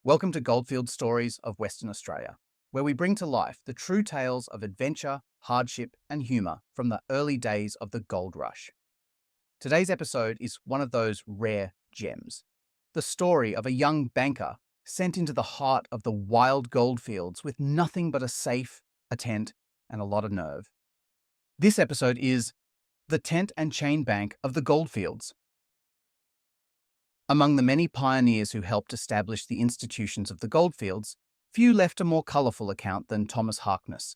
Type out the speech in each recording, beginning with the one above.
Welcome to Goldfields Stories of Western Australia, where we bring to life the true tales of adventure, hardship, and humour from the early days of the gold rush. Today's episode is one of those rare gems, the story of a young banker sent into the heart of the wild goldfields with nothing but a safe, a tent, and a lot of nerve. This episode is The Tent and Chain Bank of the Goldfields. Among the many pioneers who helped establish the institutions of the Goldfields, few left a more colourful account than Thomas Harkness.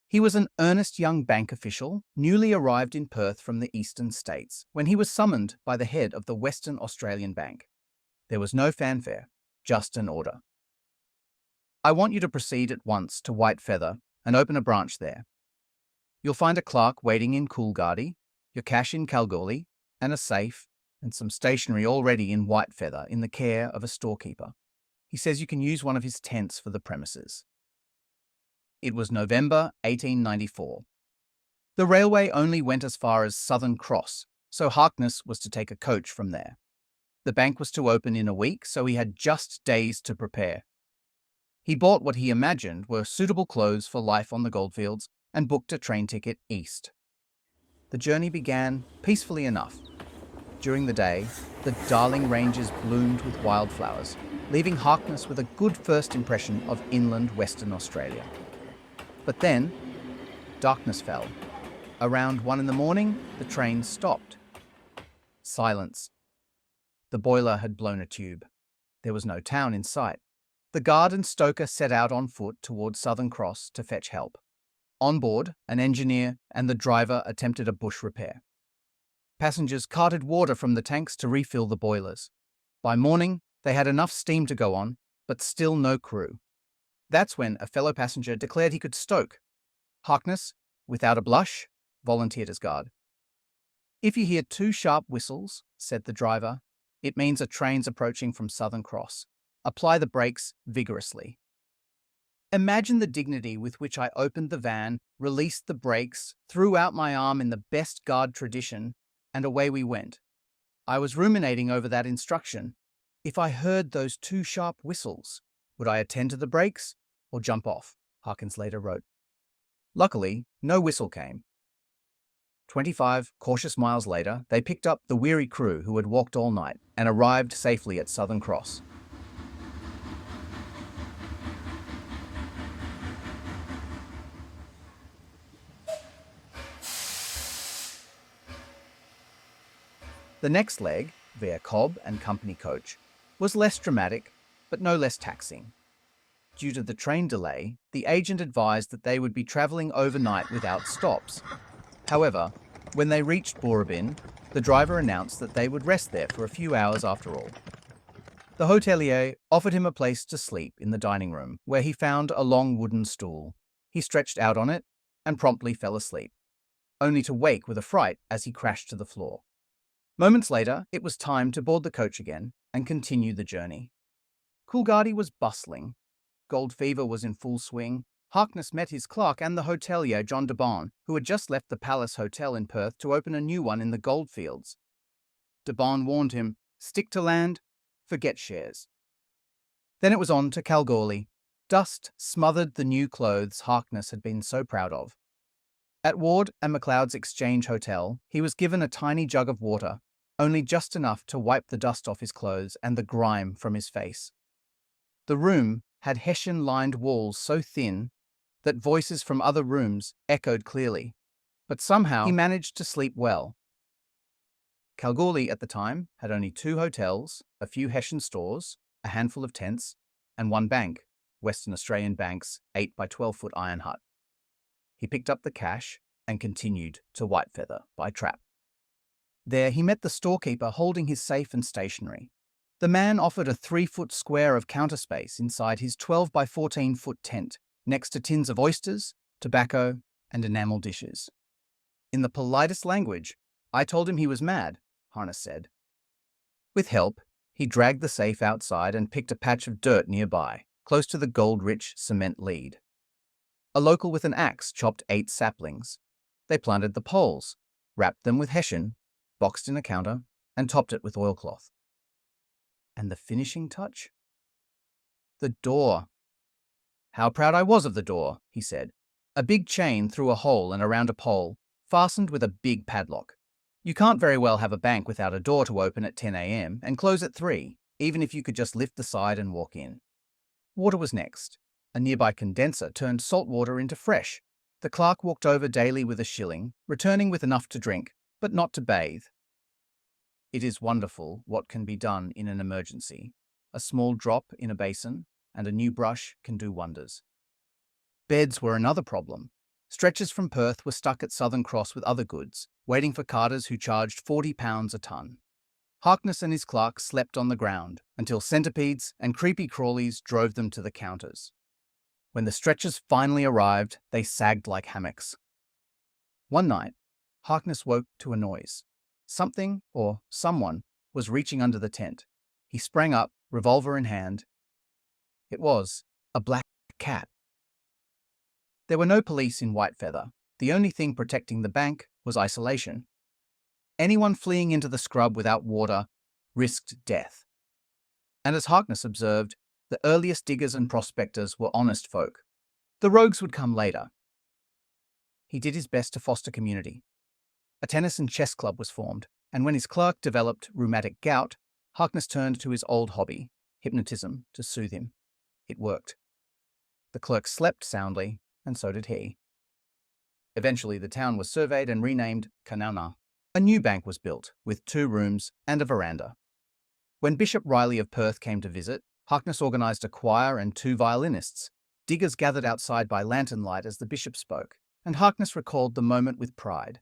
He was an earnest young bank official, newly arrived in Perth from the eastern states, when he was summoned by the head of the Western Australian Bank. There was no fanfare, just an order. "I want you to proceed at once to White Feather and open a branch there. You'll find a clerk waiting in Coolgardie, your cash in Kalgoorlie, and a safe and some stationery already in White Feather in the care of a storekeeper. He says you can use one of his tents for the premises." It was November 1894. The railway only went as far as Southern Cross, so Harkness was to take a coach from there. The bank was to open in a week, so he had just days to prepare. He bought what he imagined were suitable clothes for life on the Goldfields and booked a train ticket east. The journey began peacefully enough. During the day, the Darling Ranges bloomed with wildflowers, leaving Harkness with a good first impression of inland Western Australia. But then, darkness fell. Around 1 in the morning, the train stopped. Silence. The boiler had blown a tube. There was no town in sight. The guard and stoker set out on foot towards Southern Cross to fetch help. On board, an engineer and the driver attempted a bush repair. Passengers carted water from the tanks to refill the boilers. By morning, they had enough steam to go on, but still no crew. That's when a fellow passenger declared he could stoke. Harkness, without a blush, volunteered as guard. "If you hear 2 sharp whistles," said the driver, "it means a train's approaching from Southern Cross. Apply the brakes vigorously." Imagine the dignity with which I opened the van, released the brakes, threw out my arm in the best guard tradition, and away we went. I was ruminating over that instruction. If I heard those 2 sharp whistles, would I attend to the brakes or jump off? Harkins later wrote. Luckily, no whistle came. 25 cautious miles later, they picked up the weary crew who had walked all night and arrived safely at Southern Cross. The next leg, via Cobb and company coach, was less dramatic, but no less taxing. Due to the train delay, the agent advised that they would be travelling overnight without stops. However, when they reached Boorabin, the driver announced that they would rest there for a few hours after all. The hotelier offered him a place to sleep in the dining room, where he found a long wooden stool. He stretched out on it and promptly fell asleep, only to wake with a fright as he crashed to the floor. Moments later, it was time to board the coach again and continue the journey. Coolgardie was bustling. Gold fever was in full swing. Harkness met his clerk and the hotelier, John Debon, who had just left the Palace Hotel in Perth to open a new one in the Goldfields. Debon warned him, "Stick to land, forget shares." Then it was on to Kalgoorlie. Dust smothered the new clothes Harkness had been so proud of. At Ward and McLeod's Exchange Hotel, he was given a tiny jug of water, only just enough to wipe the dust off his clothes and the grime from his face. The room had hessian-lined walls so thin that voices from other rooms echoed clearly, but somehow he managed to sleep well. Kalgoorlie at the time had only 2 hotels, a few hessian stores, a handful of tents, and 1 bank, Western Australian Bank's 8 by 12-foot iron hut. He picked up the cash and continued to White Feather by trap. There he met the storekeeper holding his safe and stationery. The man offered a 3-foot square of counter space inside his 12 by 14-foot tent, next to tins of oysters, tobacco, and enamel dishes. In the politest language, I told him he was mad, Harkness said. With help, he dragged the safe outside and picked a patch of dirt nearby, close to the gold-rich cement lead. A local with an axe chopped 8 saplings. They planted the poles, wrapped them with hessian, boxed in a counter, and topped it with oilcloth. And the finishing touch? The door. How proud I was of the door, he said. A big chain through a hole and around a pole, fastened with a big padlock. You can't very well have a bank without a door to open at 10 a.m. and close at 3, even if you could just lift the side and walk in. Water was next. A nearby condenser turned salt water into fresh. The clerk walked over daily with a shilling, returning with enough to drink, but not to bathe. It is wonderful what can be done in an emergency. A small drop in a basin and a new brush can do wonders. Beds were another problem. Stretchers from Perth were stuck at Southern Cross with other goods, waiting for carters who charged £40 a tonne. Harkness and his clerk slept on the ground until centipedes and creepy crawlies drove them to the counters. When the stretchers finally arrived, they sagged like hammocks. One night, Harkness woke to a noise. Something, or someone, was reaching under the tent. He sprang up, revolver in hand. It was a black cat. There were no police in Whitefeather. The only thing protecting the bank was isolation. Anyone fleeing into the scrub without water risked death. And as Harkness observed, the earliest diggers and prospectors were honest folk. The rogues would come later. He did his best to foster community. A tennis and chess club was formed, and when his clerk developed rheumatic gout, Harkness turned to his old hobby, hypnotism, to soothe him. It worked. The clerk slept soundly, and so did he. Eventually, the town was surveyed and renamed Kanowna. A new bank was built, with 2 rooms and a veranda. When Bishop Riley of Perth came to visit, Harkness organised a choir and 2 violinists. Diggers gathered outside by lantern light as the bishop spoke, and Harkness recalled the moment with pride.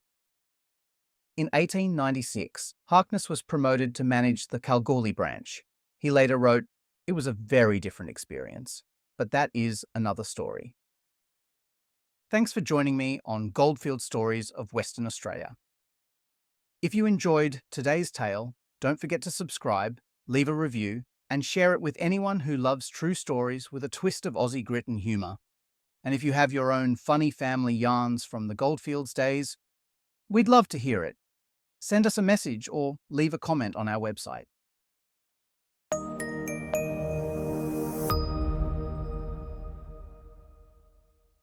In 1896, Harkness was promoted to manage the Kalgoorlie branch. He later wrote, "It was a very different experience, but that is another story." Thanks for joining me on Goldfields Stories of Western Australia. If you enjoyed today's tale, don't forget to subscribe, leave a review, and share it with anyone who loves true stories with a twist of Aussie grit and humour. And if you have your own funny family yarns from the Goldfields days, we'd love to hear it. Send us a message or leave a comment on our website.